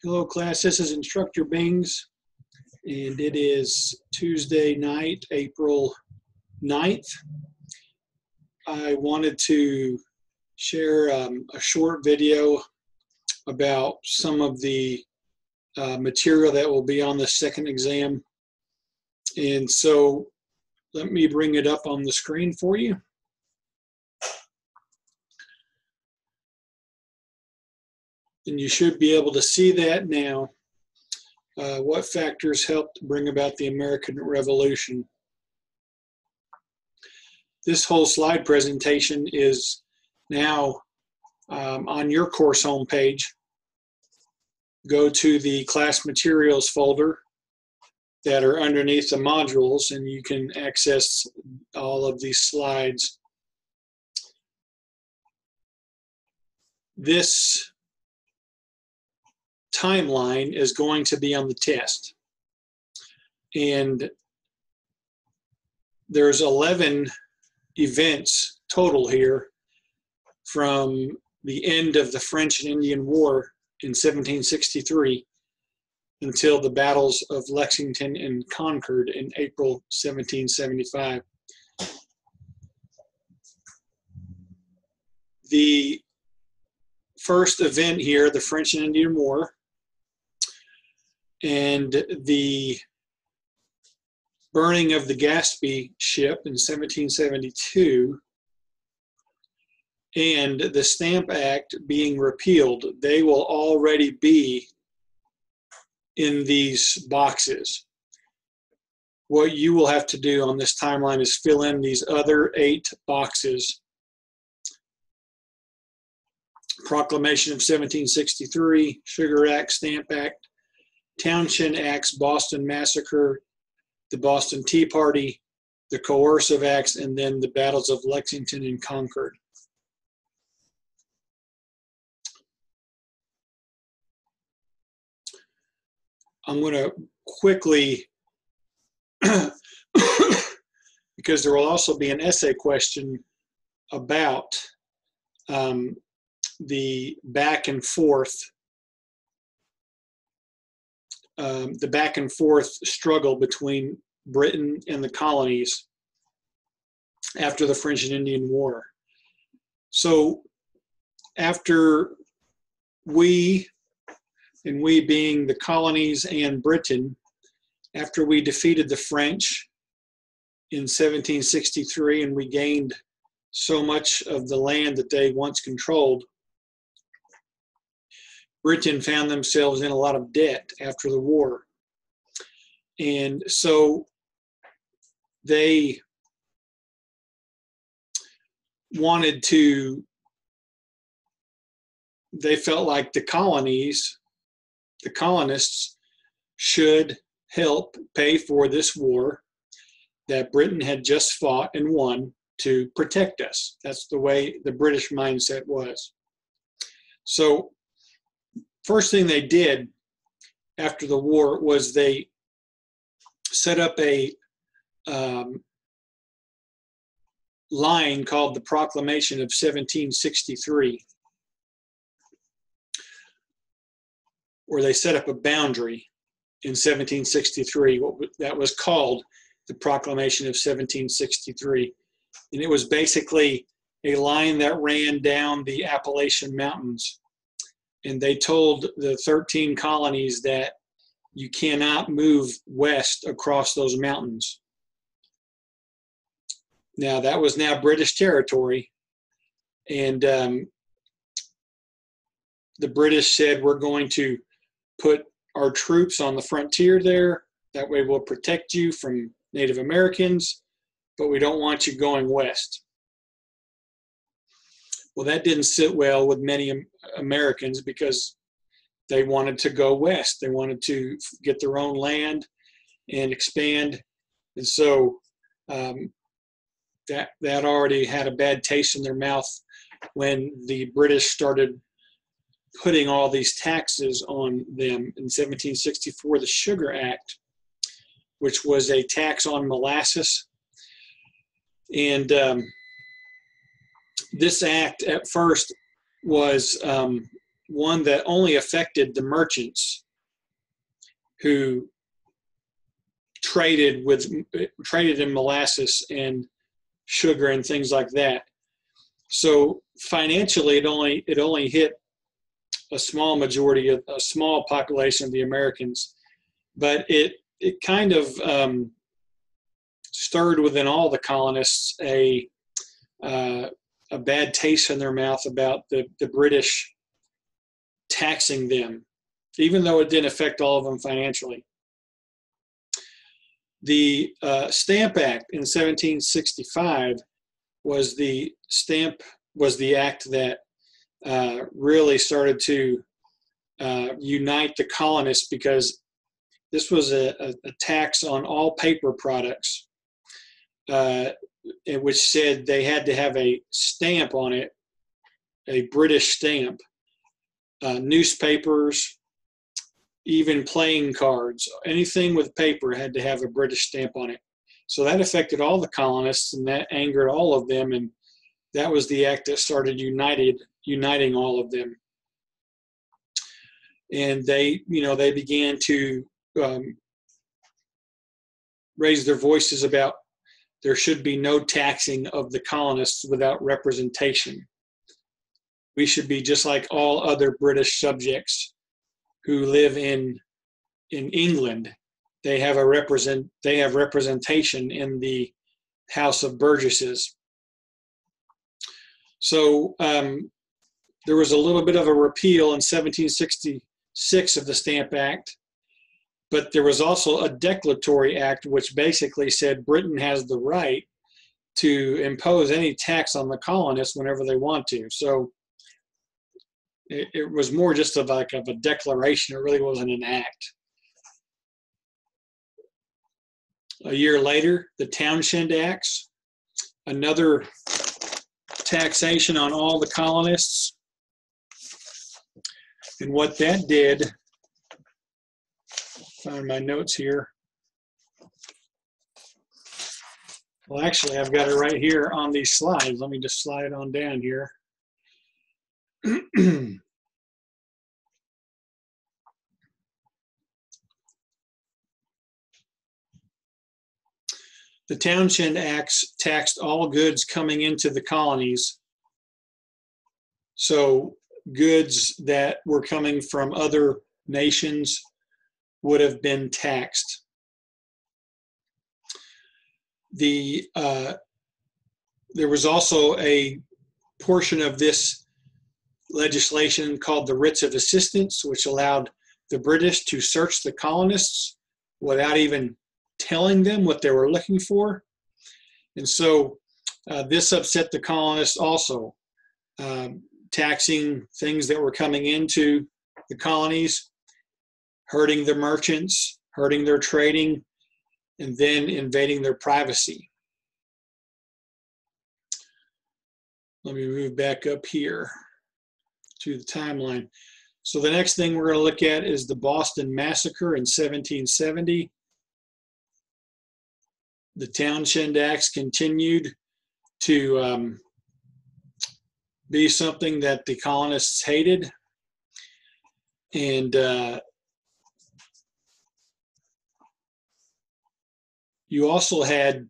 Hello class, this is Instructor Bings, and it is Tuesday night, April 9th. I wanted to share a short video about some of the material that will be on the second exam. And so let me bring it up on the screen for you. And you should be able to see that now. What factors helped bring about the American Revolution? This whole slide presentation is now on your course homepage. Go to the class materials folder that are underneath the modules, and you can access all of these slides. This timeline is going to be on the test, and there's 11 events total here from the end of the French and Indian War in 1763 until the battles of Lexington and Concord in April 1775. The first event here, the French and Indian War, and the burning of the Gaspee ship in 1772, and the Stamp Act being repealed, they will already be in these boxes. What you will have to do on this timeline is fill in these other 8 boxes. Proclamation of 1763, Sugar Act, Stamp Act, Townshend Acts, Boston Massacre, the Boston Tea Party, the Coercive Acts, and then the battles of Lexington and Concord. I'm going to quickly, because there will also be an essay question about the back and forth struggle between Britain and the colonies after the French and Indian War. So after we being the colonies and Britain, after we defeated the French in 1763 and we gained so much of the land that they once controlled, Britain found themselves in a lot of debt after the war. And so they felt like the colonists should help pay for this war that Britain had just fought and won to protect us. That's the way the British mindset was. So first thing they did after the war was they set up a line called the Proclamation of 1763, where they set up a boundary in 1763, that was called the Proclamation of 1763. And it was basically a line that ran down the Appalachian Mountains. And they told the 13 colonies that you cannot move west across those mountains. Now, that was now British territory. And the British said, we're going to put our troops on the frontier there. That way we'll protect you from Native Americans, but we don't want you going west. Well, that didn't sit well with many Americans because they wanted to go west. They wanted to get their own land and expand. And so that already had a bad taste in their mouth when the British started putting all these taxes on them. In 1764, the Sugar Act, which was a tax on molasses. And this act at first was one that only affected the merchants who traded in molasses and sugar and things like that. So financially, it only hit a small population of the Americans, but it kind of stirred within all the colonists a bad taste in their mouth about the British taxing them, even though it didn't affect all of them financially. The Stamp Act in 1765 was the act that really started to unite the colonists, because this was a tax on all paper products, which said they had to have a stamp on it, a British stamp. Newspapers, even playing cards, anything with paper had to have a British stamp on it. So that affected all the colonists, and that angered all of them, and that was the act that started uniting all of them. And they began to raise their voices about there should be no taxing of the colonists without representation. We should be just like all other British subjects who live in England. They have representation in the House of Burgesses. So there was a little bit of a repeal in 1766 of the Stamp Act, but there was also a declaratory act which basically said Britain has the right to impose any tax on the colonists whenever they want to. So it was more just of a declaration. It really wasn't an act. A year later, the Townshend Acts, another taxation on all the colonists. And what that did, find my notes here. Well, actually, I've got it right here on these slides. Let me just slide on down here. The Townshend Acts taxed all goods coming into the colonies. So goods that were coming from other nations would have been taxed. There was also a portion of this legislation called the Writs of Assistance, which allowed the British to search the colonists without even telling them what they were looking for. And so this upset the colonists also, taxing things that were coming into the colonies, hurting the merchants, hurting their trading, and then invading their privacy. Let me move back up here to the timeline. So the next thing we're going to look at is the Boston Massacre in 1770. The Townshend Acts continued to be something that the colonists hated. And you also had,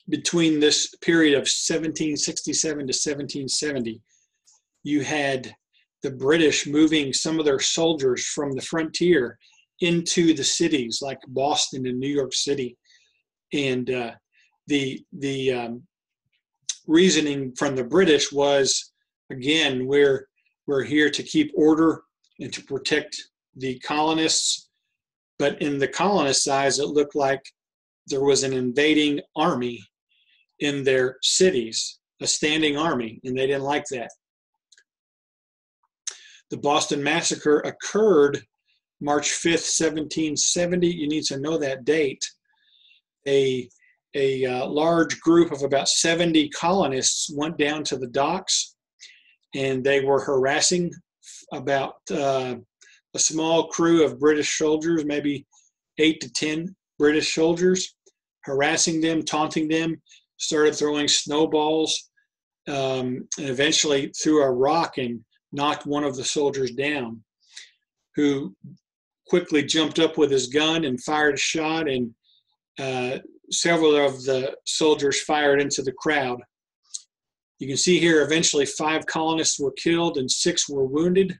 between this period of 1767 to 1770, you had the British moving some of their soldiers from the frontier into the cities like Boston and New York City. And the reasoning from the British was, again, we're here to keep order and to protect the colonists. But in the colonists' eyes, it looked like there was an invading army in their cities, a standing army, and they didn't like that. The Boston Massacre occurred March 5th, 1770. You need to know that date. A large group of about 70 colonists went down to the docks, and they were harassing about a small crew of British soldiers, maybe 8 to 10 British soldiers, harassing them, taunting them, started throwing snowballs, and eventually threw a rock and knocked one of the soldiers down, who quickly jumped up with his gun and fired a shot, and several of the soldiers fired into the crowd. You can see here eventually 5 colonists were killed and 6 were wounded.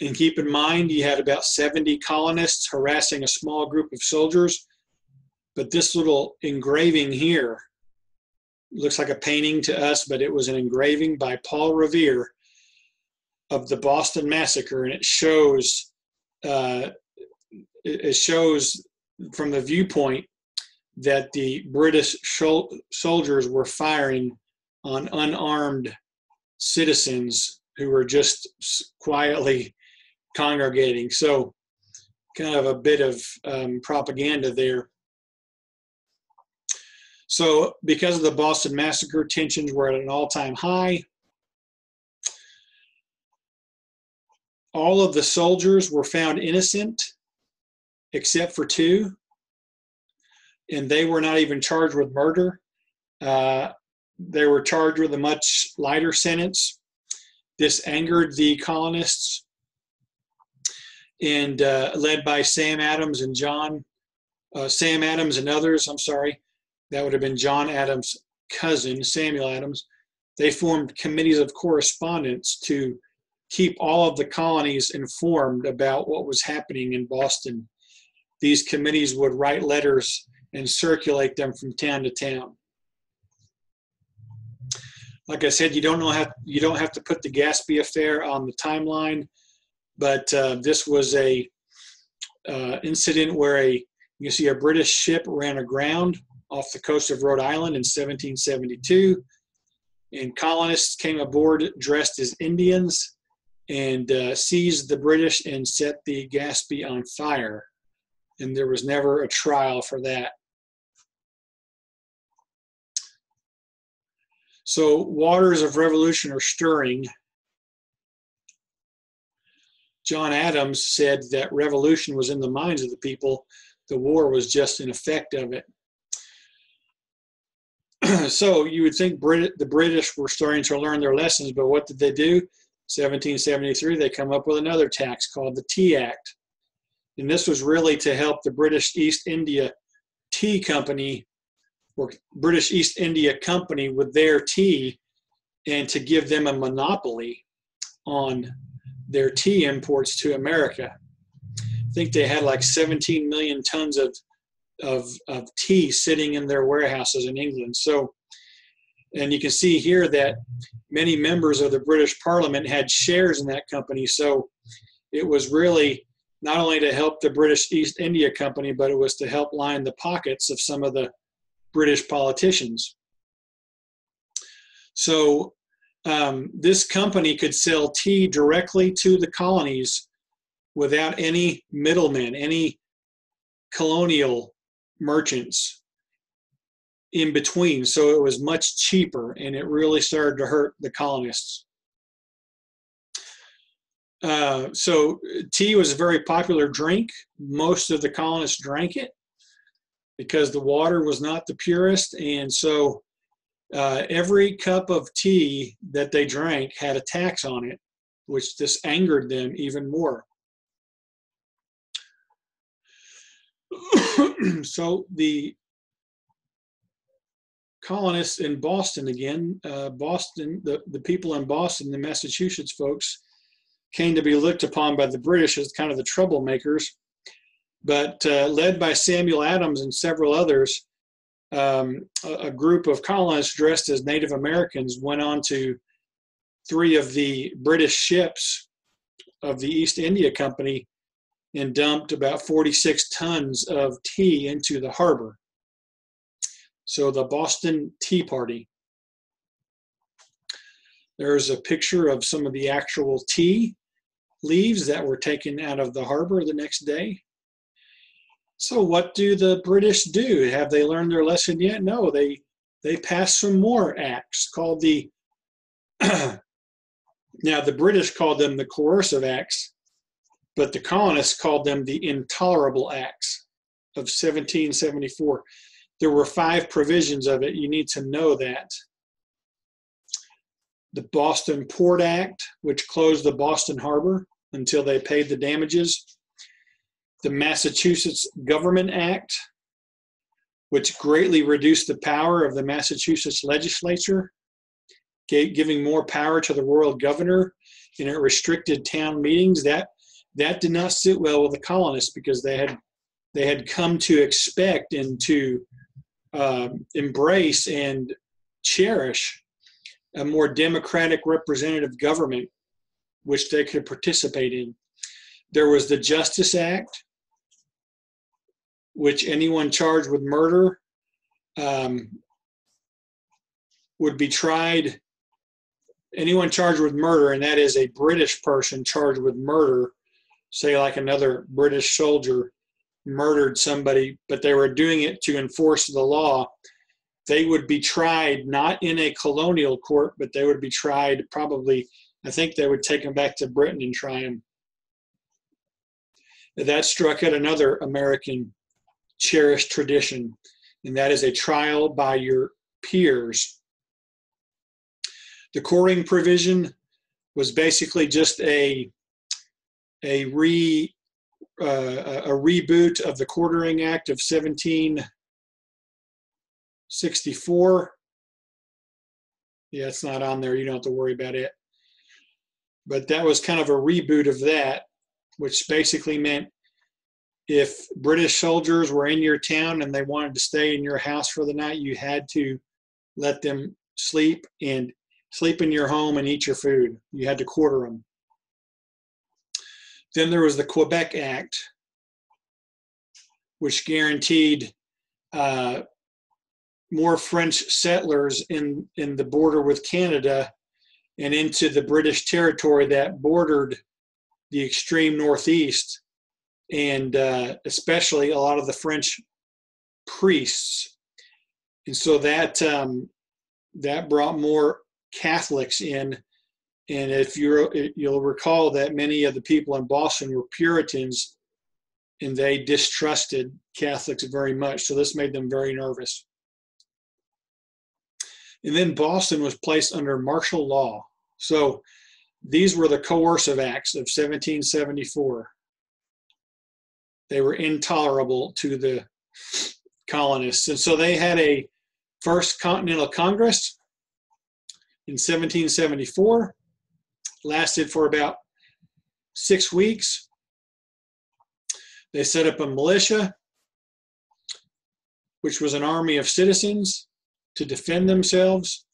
And keep in mind, you had about 70 colonists harassing a small group of soldiers. But this little engraving here looks like a painting to us, but it was an engraving by Paul Revere of the Boston Massacre, and it shows from the viewpoint that the British soldiers were firing on unarmed citizens who were just quietly congregating. So kind of a bit of propaganda there. So because of the Boston Massacre, tensions were at an all-time high. All of the soldiers were found innocent except for 2, and they were not even charged with murder. They were charged with a much lighter sentence. This angered the colonists, and led by Sam Adams and others, that would have been John Adams' cousin, Samuel Adams. They formed committees of correspondence to keep all of the colonies informed about what was happening in Boston. These committees would write letters and circulate them from town to town. Like I said, you don't have to put the Gaspee affair on the timeline, but this was a incident where you see a British ship ran aground off the coast of Rhode Island in 1772, and colonists came aboard dressed as Indians and seized the British and set the Gaspee on fire. And there was never a trial for that. So waters of revolution are stirring. John Adams said that revolution was in the minds of the people. The war was just an effect of it. So you would think the British were starting to learn their lessons, but what did they do? 1773, they come up with another tax called the Tea Act. And this was really to help the British East India Tea Company, or British East India Company, with their tea, and to give them a monopoly on their tea imports to America. I think they had like 17 million tons of tea sitting in their warehouses in England. So, and you can see here that many members of the British Parliament had shares in that company. So it was really not only to help the British East India Company, but it was to help line the pockets of some of the British politicians. So this company could sell tea directly to the colonies without any middlemen, any colonial merchants in between. So it was much cheaper, and it really started to hurt the colonists. So tea was a very popular drink. Most of the colonists drank it because the water was not the purest. And so every cup of tea that they drank had a tax on it, which just angered them even more. So the colonists in Boston again, the people in Boston, the Massachusetts folks, came to be looked upon by the British as kind of the troublemakers. But led by Samuel Adams and several others, a group of colonists dressed as Native Americans went on to 3 of the British ships of the East India Company and dumped about 46 tons of tea into the harbor. So the Boston Tea Party. There's a picture of some of the actual tea leaves that were taken out of the harbor the next day. So what do the British do? Have they learned their lesson yet? No, they passed some more acts called the, now the British called them the coercive acts, but the colonists called them the intolerable acts of 1774. There were 5 provisions of it. You need to know that. the Boston Port Act, which closed the Boston Harbor until they paid the damages, the Massachusetts Government Act, which greatly reduced the power of the Massachusetts legislature, giving more power to the royal governor, and it restricted town meetings. That did not sit well with the colonists, because they had come to expect and to embrace and cherish a more democratic representative government, which they could participate in. There was the Justice Act, which anyone charged with murder would be tried. Anyone charged with murder, and that is a British person charged with murder, say like another British soldier murdered somebody, but they were doing it to enforce the law, they would be tried not in a colonial court, but they would be tried probably, I think they would take them back to Britain and try them. That struck at another American cherished tradition, and that is a trial by your peers. The courting provision was basically just a reboot of the Quartering Act of 1764. Yeah, it's not on there. You don't have to worry about it. But that was kind of a reboot of that, which basically meant if British soldiers were in your town and they wanted to stay in your house for the night, you had to let them sleep in your home and eat your food. You had to quarter them. Then there was the Quebec Act, which guaranteed more French settlers in the border with Canada and into the British territory that bordered the extreme northeast, and especially a lot of the French priests. And so that brought more Catholics in. And if you'll recall that many of the people in Boston were Puritans, and they distrusted Catholics very much. So this made them very nervous. And then Boston was placed under martial law. So these were the coercive acts of 1774. They were intolerable to the colonists. And so they had a First Continental Congress in 1774, lasted for about 6 weeks. They set up a militia, which was an army of citizens to defend themselves.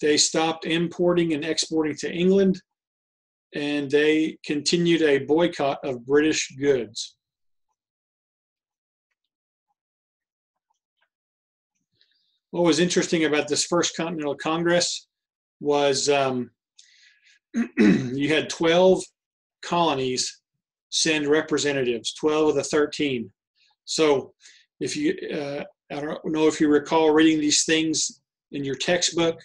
They stopped importing and exporting to England, and they continued a boycott of British goods. What was interesting about this First Continental Congress was you had 12 colonies send representatives, 12 of the 13. So if you, I don't know if you recall reading these things in your textbook,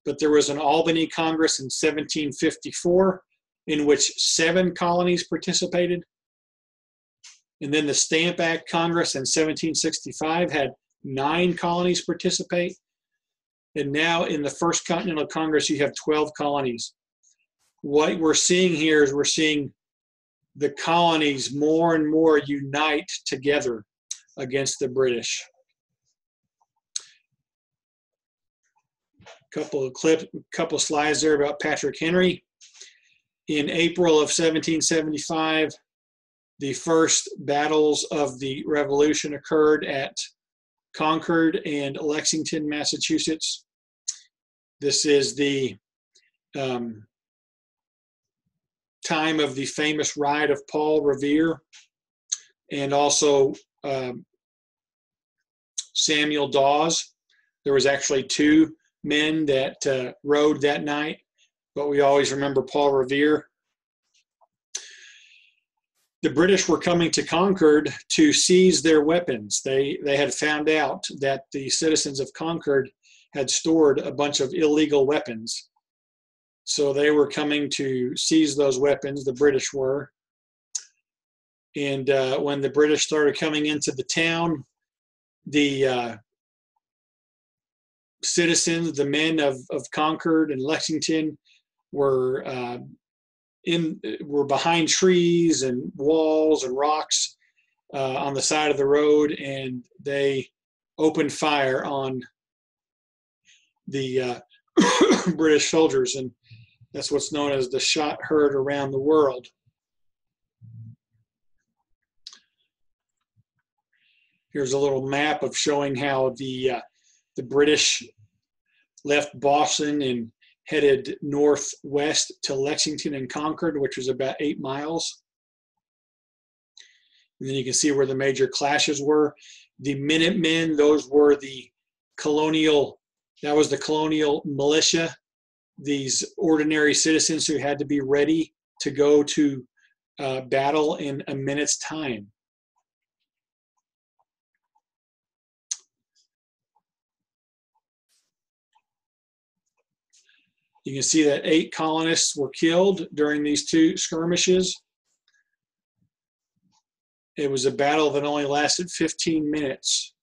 but there was an Albany Congress in 1754 in which 7 colonies participated. And then the Stamp Act Congress in 1765 had 9 colonies participate. And now in the First Continental Congress, you have 12 colonies. What we're seeing here is we're seeing the colonies more and more unite together against the British. Couple slides there about Patrick Henry. In April of 1775, the first battles of the Revolution occurred at Concord and Lexington, Massachusetts. This is the time of the famous ride of Paul Revere, and also Samuel Dawes. There was actually 2 men that rode that night, but we always remember Paul Revere. The British were coming to Concord to seize their weapons. They had found out that the citizens of Concord had stored a bunch of illegal weapons. So they were coming to seize those weapons, the British were. And when the British started coming into the town, the citizens, the men of Concord and Lexington, were were behind trees and walls and rocks on the side of the road, and they opened fire on the British soldiers, and that's what's known as the shot heard around the world. Here's a little map of showing how the British left Boston and headed northwest to Lexington and Concord, which was about 8 miles. And then you can see where the major clashes were. The Minutemen, those were the colonial, that was the colonial militia, these ordinary citizens who had to be ready to go to battle in a minute's time. You can see that 8 colonists were killed during these 2 skirmishes. It was a battle that only lasted 15 minutes.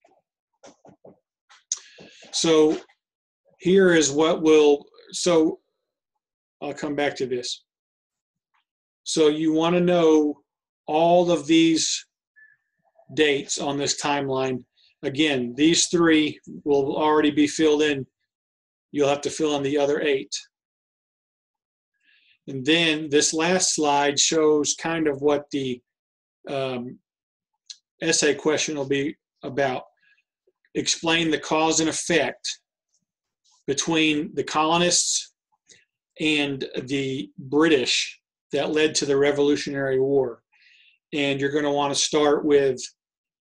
So here is what will, so I'll come back to this. So you want to know all of these dates on this timeline. Again, these 3 will already be filled in. You'll have to fill in the other 8. And then this last slide shows kind of what the essay question will be about. Explain the cause and effect between the colonists and the British that led to the Revolutionary War. And you're going to want to start with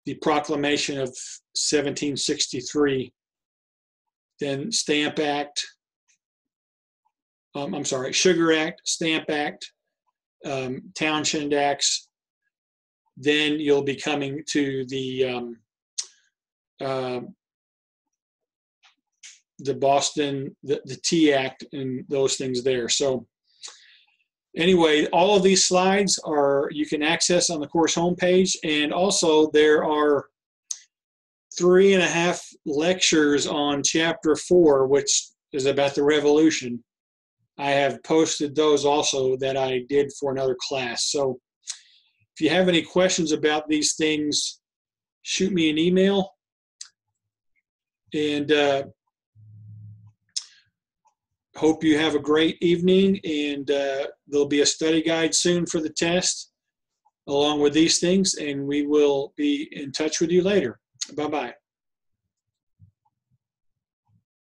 the Proclamation of 1763, then Stamp Act, Sugar Act, Stamp Act, Townshend Acts. Then you'll be coming to the Boston, the Tea Act, and those things there. So anyway, all of these slides you can access on the course homepage, and also there are 3.5 lectures on chapter 4, which is about the Revolution. I have posted those also that I did for another class. So if you have any questions about these things, shoot me an email. And hope you have a great evening. And there'll be a study guide soon for the test along with these things. And we will be in touch with you later. Bye-bye.